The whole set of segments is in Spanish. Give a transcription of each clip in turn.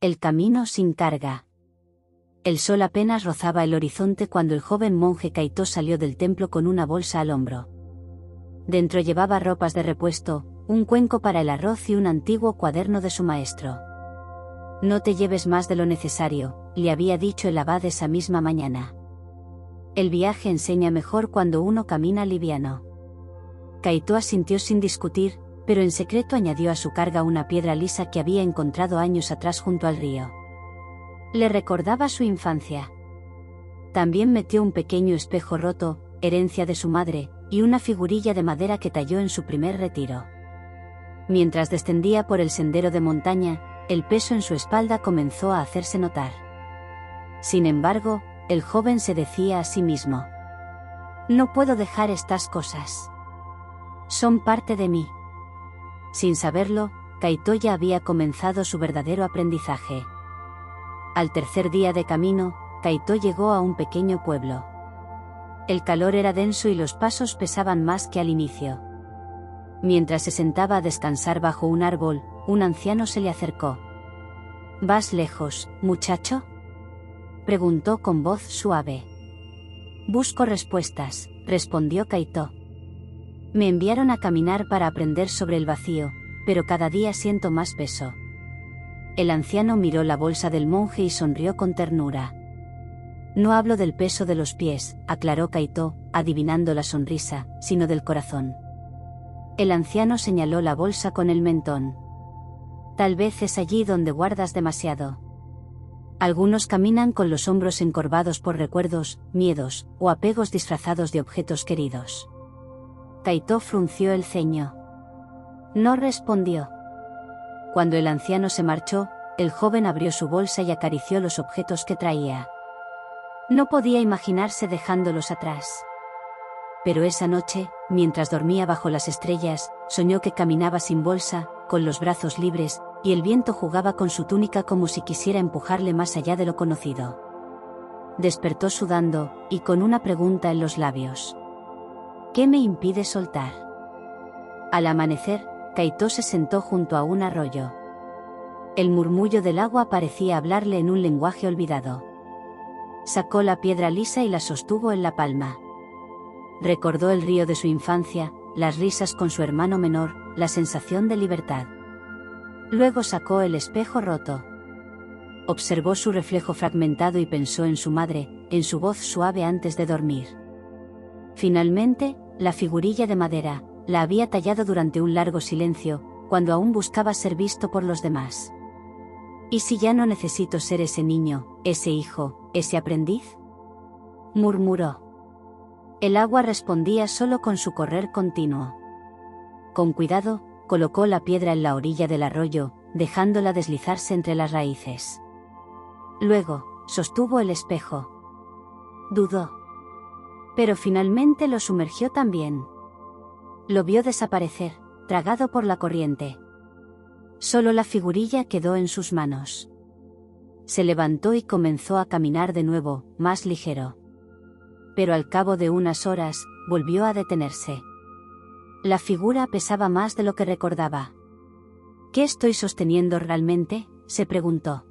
El camino sin carga. El sol apenas rozaba el horizonte cuando el joven monje Kaito salió del templo con una bolsa al hombro. Dentro llevaba ropas de repuesto, un cuenco para el arroz y un antiguo cuaderno de su maestro. No te lleves más de lo necesario, le había dicho el abad esa misma mañana. El viaje enseña mejor cuando uno camina liviano. Kaito asintió sin discutir, pero en secreto añadió a su carga una piedra lisa que había encontrado años atrás junto al río. Le recordaba su infancia. También metió un pequeño espejo roto, herencia de su madre, y una figurilla de madera que talló en su primer retiro. Mientras descendía por el sendero de montaña, el peso en su espalda comenzó a hacerse notar. Sin embargo, el joven se decía a sí mismo: no puedo dejar estas cosas. Son parte de mí. Sin saberlo, Kaito ya había comenzado su verdadero aprendizaje. Al tercer día de camino, Kaito llegó a un pequeño pueblo. El calor era denso y los pasos pesaban más que al inicio. Mientras se sentaba a descansar bajo un árbol, un anciano se le acercó. ¿Vas lejos, muchacho?, preguntó con voz suave. Busco respuestas, respondió Kaito. Me enviaron a caminar para aprender sobre el vacío, pero cada día siento más peso. El anciano miró la bolsa del monje y sonrió con ternura. No hablo del peso de los pies, aclaró Kaito, adivinando la sonrisa, sino del corazón. El anciano señaló la bolsa con el mentón. Tal vez es allí donde guardas demasiado. Algunos caminan con los hombros encorvados por recuerdos, miedos, o apegos disfrazados de objetos queridos. Kaito frunció el ceño. No respondió. Cuando el anciano se marchó, el joven abrió su bolsa y acarició los objetos que traía. No podía imaginarse dejándolos atrás. Pero esa noche, mientras dormía bajo las estrellas, soñó que caminaba sin bolsa, con los brazos libres, y el viento jugaba con su túnica como si quisiera empujarle más allá de lo conocido. Despertó sudando, y con una pregunta en los labios. ¿Qué me impide soltar? Al amanecer, Kaito se sentó junto a un arroyo. El murmullo del agua parecía hablarle en un lenguaje olvidado. Sacó la piedra lisa y la sostuvo en la palma. Recordó el río de su infancia, las risas con su hermano menor, la sensación de libertad. Luego sacó el espejo roto. Observó su reflejo fragmentado y pensó en su madre, en su voz suave antes de dormir. Finalmente, la figurilla de madera, la había tallado durante un largo silencio, cuando aún buscaba ser visto por los demás. ¿Y si ya no necesito ser ese niño, ese hijo, ese aprendiz?, murmuró. El agua respondía solo con su correr continuo. Con cuidado, colocó la piedra en la orilla del arroyo, dejándola deslizarse entre las raíces. Luego, sostuvo el espejo. Dudó. Pero finalmente lo sumergió también. Lo vio desaparecer, tragado por la corriente. Solo la figurilla quedó en sus manos. Se levantó y comenzó a caminar de nuevo, más ligero. Pero al cabo de unas horas, volvió a detenerse. La figura pesaba más de lo que recordaba. ¿Qué estoy sosteniendo realmente?, se preguntó.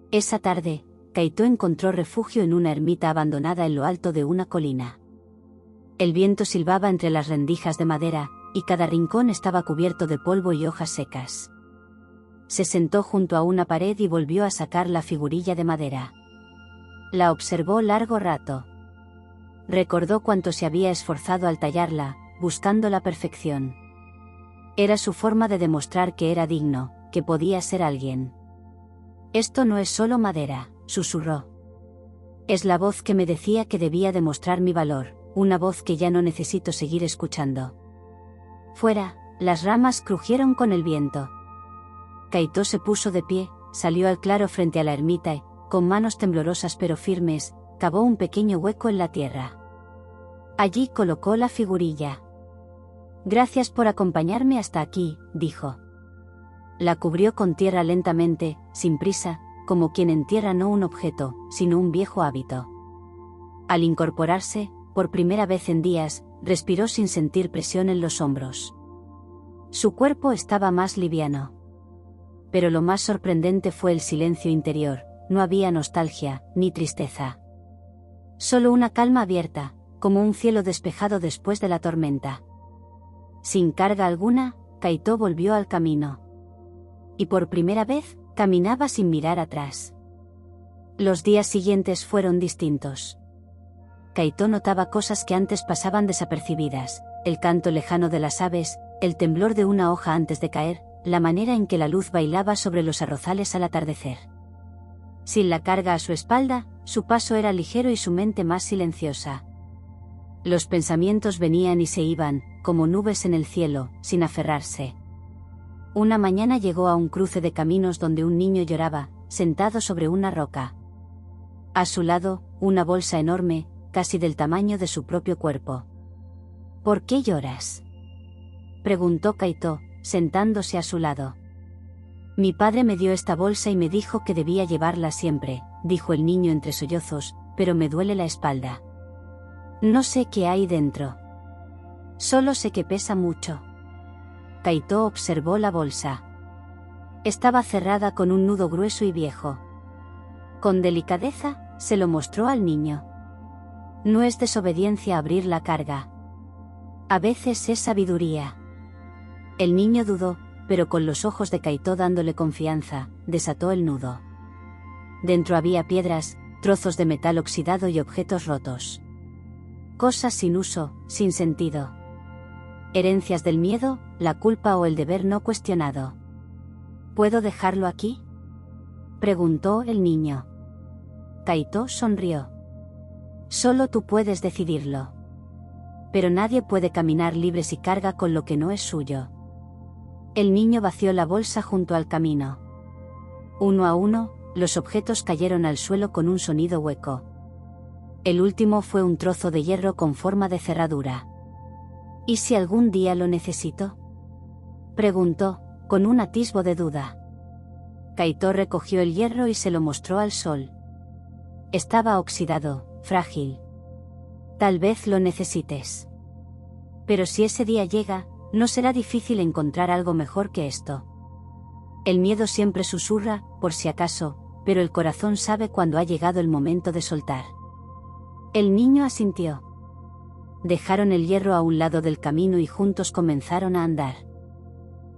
Esa tarde, Kaito encontró refugio en una ermita abandonada en lo alto de una colina. El viento silbaba entre las rendijas de madera, y cada rincón estaba cubierto de polvo y hojas secas. Se sentó junto a una pared y volvió a sacar la figurilla de madera. La observó largo rato. Recordó cuánto se había esforzado al tallarla, buscando la perfección. Era su forma de demostrar que era digno, que podía ser alguien. Esto no es solo madera, susurró. Es la voz que me decía que debía demostrar mi valor, una voz que ya no necesito seguir escuchando. Fuera, las ramas crujieron con el viento. Kaito se puso de pie, salió al claro frente a la ermita y, con manos temblorosas pero firmes, cavó un pequeño hueco en la tierra. Allí colocó la figurilla. Gracias por acompañarme hasta aquí, dijo. La cubrió con tierra lentamente, sin prisa, como quien entierra no un objeto, sino un viejo hábito. Al incorporarse, por primera vez en días, respiró sin sentir presión en los hombros. Su cuerpo estaba más liviano. Pero lo más sorprendente fue el silencio interior, no había nostalgia, ni tristeza. Solo una calma abierta, como un cielo despejado después de la tormenta. Sin carga alguna, Kaito volvió al camino. Y por primera vez, caminaba sin mirar atrás. Los días siguientes fueron distintos. Kaito notaba cosas que antes pasaban desapercibidas, el canto lejano de las aves, el temblor de una hoja antes de caer, la manera en que la luz bailaba sobre los arrozales al atardecer. Sin la carga a su espalda, su paso era ligero y su mente más silenciosa. Los pensamientos venían y se iban, como nubes en el cielo, sin aferrarse. Una mañana llegó a un cruce de caminos donde un niño lloraba, sentado sobre una roca. A su lado, una bolsa enorme, casi del tamaño de su propio cuerpo. ¿Por qué lloras?, preguntó Kaito, sentándose a su lado. Mi padre me dio esta bolsa y me dijo que debía llevarla siempre, dijo el niño entre sollozos, pero me duele la espalda. No sé qué hay dentro. Solo sé que pesa mucho. Kaito observó la bolsa. Estaba cerrada con un nudo grueso y viejo. Con delicadeza, se lo mostró al niño. No es desobediencia abrir la carga. A veces es sabiduría. El niño dudó, pero con los ojos de Kaito dándole confianza, desató el nudo. Dentro había piedras, trozos de metal oxidado y objetos rotos. Cosas sin uso, sin sentido. Herencias del miedo, la culpa o el deber no cuestionado. ¿Puedo dejarlo aquí?, preguntó el niño. Kaito sonrió. Solo tú puedes decidirlo. Pero nadie puede caminar libre si carga con lo que no es suyo. El niño vació la bolsa junto al camino. Uno a uno, los objetos cayeron al suelo con un sonido hueco. El último fue un trozo de hierro con forma de cerradura. ¿Y si algún día lo necesito?, preguntó, con un atisbo de duda. Kaito recogió el hierro y se lo mostró al sol. Estaba oxidado, frágil. Tal vez lo necesites. Pero si ese día llega, no será difícil encontrar algo mejor que esto. El miedo siempre susurra, por si acaso, pero el corazón sabe cuando ha llegado el momento de soltar. El niño asintió. Dejaron el hierro a un lado del camino y juntos comenzaron a andar.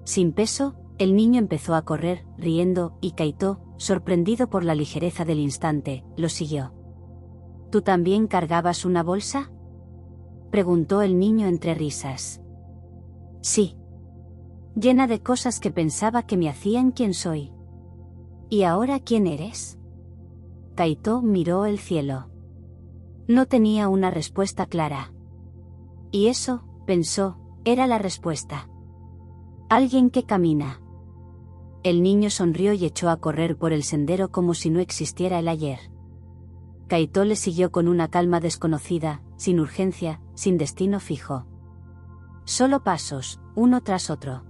Sin peso, el niño empezó a correr, riendo, y Kaito, sorprendido por la ligereza del instante, lo siguió. ¿Tú también cargabas una bolsa?, preguntó el niño entre risas. Sí. Llena de cosas que pensaba que me hacían quien soy. ¿Y ahora quién eres?, Kaito miró el cielo. No tenía una respuesta clara. Y eso, pensó, era la respuesta. Alguien que camina. El niño sonrió y echó a correr por el sendero como si no existiera el ayer. Kaito le siguió con una calma desconocida, sin urgencia, sin destino fijo. Solo pasos, uno tras otro.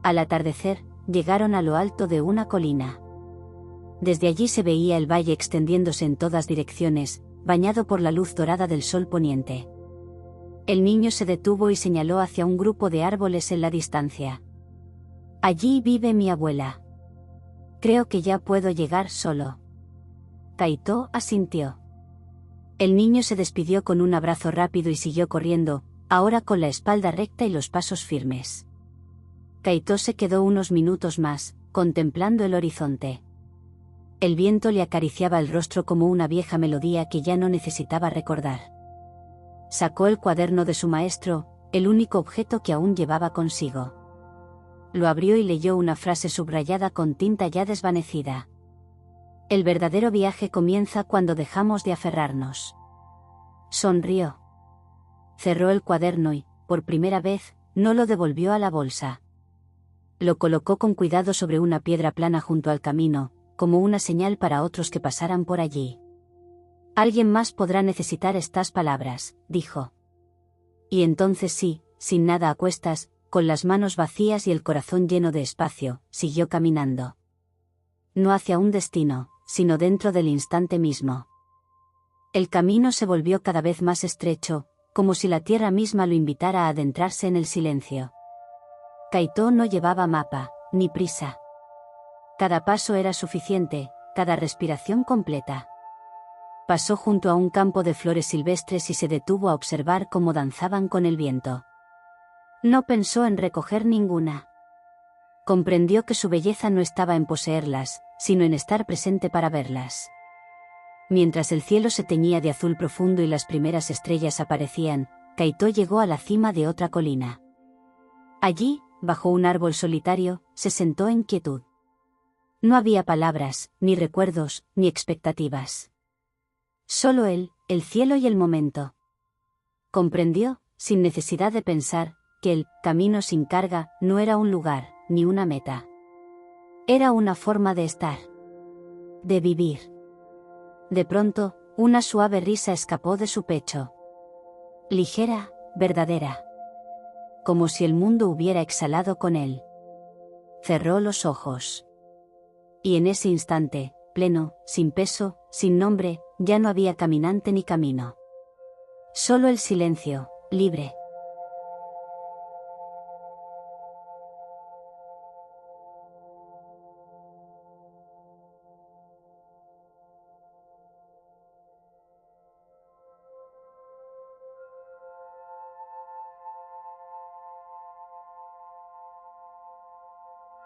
Al atardecer, llegaron a lo alto de una colina. Desde allí se veía el valle extendiéndose en todas direcciones, bañado por la luz dorada del sol poniente. El niño se detuvo y señaló hacia un grupo de árboles en la distancia. Allí vive mi abuela. Creo que ya puedo llegar solo. Kaito asintió. El niño se despidió con un abrazo rápido y siguió corriendo, ahora con la espalda recta y los pasos firmes. Kaito se quedó unos minutos más, contemplando el horizonte. El viento le acariciaba el rostro como una vieja melodía que ya no necesitaba recordar. Sacó el cuaderno de su maestro, el único objeto que aún llevaba consigo. Lo abrió y leyó una frase subrayada con tinta ya desvanecida. El verdadero viaje comienza cuando dejamos de aferrarnos. Sonrió. Cerró el cuaderno y, por primera vez, no lo devolvió a la bolsa. Lo colocó con cuidado sobre una piedra plana junto al camino, como una señal para otros que pasaran por allí. Alguien más podrá necesitar estas palabras, dijo. Y entonces sí, sin nada a cuestas, con las manos vacías y el corazón lleno de espacio, siguió caminando. No hacia un destino, sino dentro del instante mismo. El camino se volvió cada vez más estrecho, como si la tierra misma lo invitara a adentrarse en el silencio. Kaito no llevaba mapa, ni prisa. Cada paso era suficiente, cada respiración completa. Pasó junto a un campo de flores silvestres y se detuvo a observar cómo danzaban con el viento. No pensó en recoger ninguna. Comprendió que su belleza no estaba en poseerlas, sino en estar presente para verlas. Mientras el cielo se teñía de azul profundo y las primeras estrellas aparecían, Kaito llegó a la cima de otra colina. Allí, bajo un árbol solitario, se sentó en quietud. No había palabras, ni recuerdos, ni expectativas. Solo él, el cielo y el momento. Comprendió, sin necesidad de pensar, que el camino sin carga no era un lugar, ni una meta. Era una forma de estar. De vivir. De pronto, una suave risa escapó de su pecho. Ligera, verdadera. Como si el mundo hubiera exhalado con él. Cerró los ojos. Y en ese instante, pleno, sin peso, sin nombre, ya no había caminante ni camino. Solo el silencio, libre.